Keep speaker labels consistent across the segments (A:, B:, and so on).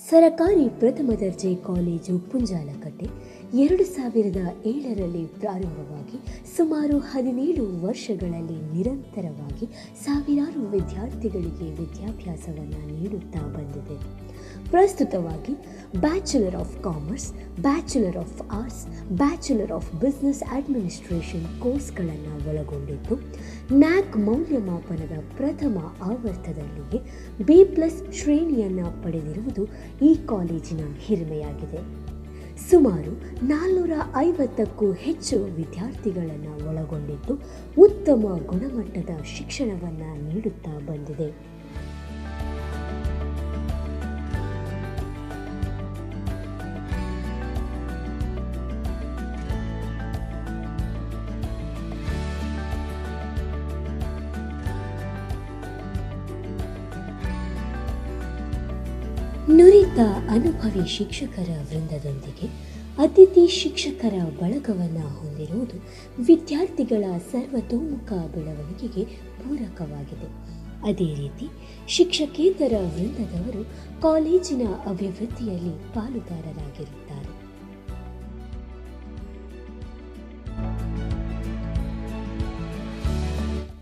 A: ಸರಕಾರಿ ಪ್ರಥಮ ದರ್ಜೆ ಕಾಲೇಜು ಪುಂಜಾಲಕಟ್ಟೆ 2007ರಲ್ಲಿ ಪ್ರಾರಂಭವಾಗಿ ಸುಮಾರು 17 ವರ್ಷಗಳಲ್ಲಿ ನಿರಂತರವಾಗಿ ಸಾವಿರಾರು ವಿದ್ಯಾರ್ಥಿಗಳಿಗೆ ವಿದ್ಯಾಭ್ಯಾಸವನ್ನು ನೀಡುತ್ತಾ ಬಂದಿದೆ. ಪ್ರಸ್ತುತವಾಗಿ bachelor of commerce, bachelor of arts, bachelor of business administration ಕೋರ್ಸ್ಗಳನ್ನು ಒಳಗೊಂಡಿದ್ದು, ನ್ಯಾಕ್ ಮೌಲ್ಯಮಾಪನದ ಪ್ರಥಮ ಆವರ್ತದಲ್ಲಿಯೇ B+ ಶ್ರೇಣಿಯನ್ನು ಪಡೆದಿರುವುದು ಈ ಕಾಲೇಜಿನ ಹಿರಿಮೆಯಾಗಿದೆ. ಸುಮಾರು 450ಕ್ಕೂ ಹೆಚ್ಚು ವಿದ್ಯಾರ್ಥಿಗಳನ್ನು ಒಳಗೊಂಡಿದ್ದು, ಉತ್ತಮ ಗುಣಮಟ್ಟದ ಶಿಕ್ಷಣವನ್ನು ನೀಡುತ್ತಾ ಬಂದಿದೆ. ನುರಿತ ಅನುಭವಿ ಶಿಕ್ಷಕರ ವೃಂದದೊಂದಿಗೆ ಅತಿಥಿ ಶಿಕ್ಷಕರ ಬಳಗವನ್ನು ಹೊಂದಿರುವುದು ವಿದ್ಯಾರ್ಥಿಗಳ ಸರ್ವತೋಮುಖ ಬೆಳವಣಿಗೆಗೆ ಪೂರಕವಾಗಿದೆ. ಅದೇ ರೀತಿ ಶಿಕ್ಷಕೇತರ ವೃಂದದವರು ಕಾಲೇಜಿನ ಅಭಿವೃದ್ಧಿಯಲ್ಲಿ ಪಾಲುದಾರರಾಗಿರುತ್ತಾರೆ.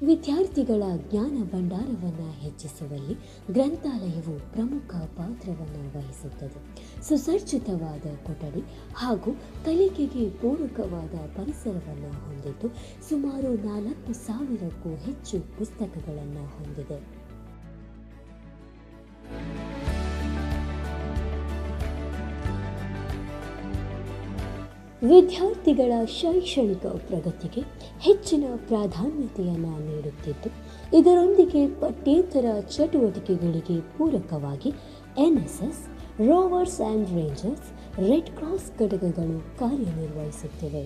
A: ವಿದ್ಯಾರ್ಥಿಗಳ ಜ್ಞಾನ ಭಂಡಾರವನ್ನು ಹೆಚ್ಚಿಸುವಲ್ಲಿ ಗ್ರಂಥಾಲಯವು ಪ್ರಮುಖ ಪಾತ್ರವನ್ನು ವಹಿಸುತ್ತದೆ. ಸುಸಜ್ಜಿತವಾದ ಕೊಠಡಿ ಹಾಗೂ ಕಲಿಕೆಗೆ ಪೂರಕವಾದ ಪರಿಸರವನ್ನು ಹೊಂದಿದ್ದು, ಸುಮಾರು 4,000ಕ್ಕೂ ಹೆಚ್ಚು ಪುಸ್ತಕಗಳನ್ನು ಹೊಂದಿದೆ. ವಿದ್ಯಾರ್ಥಿಗಳ ಶೈಕ್ಷಣಿಕ ಪ್ರಗತಿಗೆ ಹೆಚ್ಚಿನ ಪ್ರಾಧಾನ್ಯತೆಯನ್ನು ನೀಡುತ್ತಿದ್ದು, ಇದರೊಂದಿಗೆ ಪಠ್ಯೇತರ ಚಟುವಟಿಕೆಗಳಿಗೆ ಪೂರಕವಾಗಿ NSS, rovers and rangers, red cross ಘಟಕಗಳು ಕಾರ್ಯನಿರ್ವಹಿಸುತ್ತಿವೆ.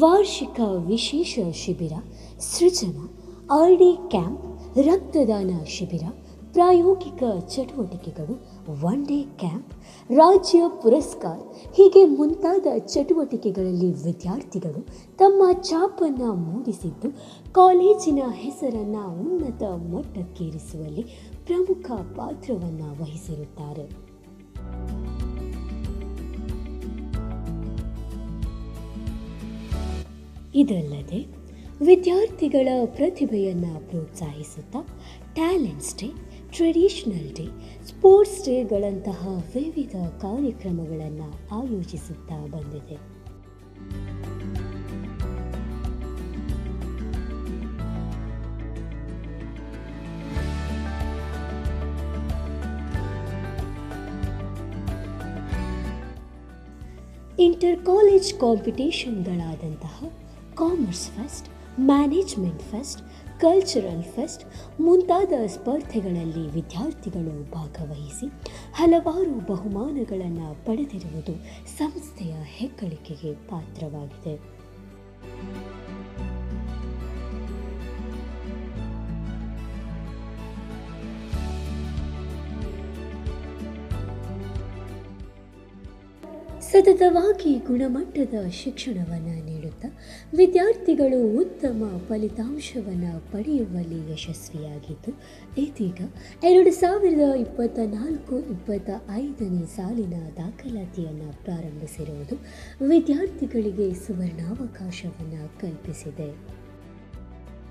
A: ವಾರ್ಷಿಕ ವಿಶೇಷ ಶಿಬಿರ, ಸೃಜನ, RD ಕ್ಯಾಂಪ್, ರಕ್ತದಾನ ಶಿಬಿರ, ಪ್ರಾಯೋಗಿಕ ಚಟುವಟಿಕೆಗಳು, ಒನ್ ಡೇ ಕ್ಯಾಂಪ್, ರಾಜ್ಯ ಪುರಸ್ಕಾರ ಹೀಗೆ ಮುಂತಾದ ಚಟುವಟಿಕೆಗಳಲ್ಲಿ ವಿದ್ಯಾರ್ಥಿಗಳು ತಮ್ಮ ಛಾಪನ್ನು ಮೂಡಿಸಿದ್ದು, ಕಾಲೇಜಿನ ಹೆಸರನ್ನು ಉನ್ನತ ಮಟ್ಟಕ್ಕೇರಿಸುವಲ್ಲಿ ಪ್ರಮುಖ ಪಾತ್ರವನ್ನು ವಹಿಸಿರುತ್ತಾರೆ. ಇದಲ್ಲದೆ ವಿದ್ಯಾರ್ಥಿಗಳ ಪ್ರತಿಭೆಯನ್ನು ಪ್ರೋತ್ಸಾಹಿಸುತ್ತಾ talents day, traditional day, sports ಡೇಗಳಂತಹ ವಿವಿಧ ಕಾರ್ಯಕ್ರಮಗಳನ್ನು ಆಯೋಜಿಸುತ್ತಾ ಬಂದಿದೆ. ಇಂಟರ್ ಕಾಲೇಜ್ ಕಾಂಪಿಟೇಷನ್ಗಳಾದಂತಹ commerce fest, management fest, cultural fest ಮುಂತಾದ ಸ್ಪರ್ಧೆಗಳಲ್ಲಿ ವಿದ್ಯಾರ್ಥಿಗಳು ಭಾಗವಹಿಸಿ ಹಲವಾರು ಬಹುಮಾನಗಳನ್ನು ಪಡೆದಿರುವುದು ಸಂಸ್ಥೆಯ ಹೆಗ್ಗಳಿಕೆಗೆ ಪಾತ್ರವಾಗಿದೆ. ಸತತವಾಗಿ ಗುಣಮಟ್ಟದ ಶಿಕ್ಷಣವನ್ನು ನೀಡುತ್ತಾ ವಿದ್ಯಾರ್ಥಿಗಳು ಉತ್ತಮ ಫಲಿತಾಂಶವನ್ನು ಪಡೆಯುವಲ್ಲಿ ಯಶಸ್ವಿಯಾಗಿದ್ದು, ಇದೀಗ 2024-25ನೇ ಸಾಲಿನ ದಾಖಲಾತಿಯನ್ನು ಪ್ರಾರಂಭಿಸಿರುವುದು ವಿದ್ಯಾರ್ಥಿಗಳಿಗೆ ಸುವರ್ಣಾವಕಾಶವನ್ನು ಕಲ್ಪಿಸಿದೆ.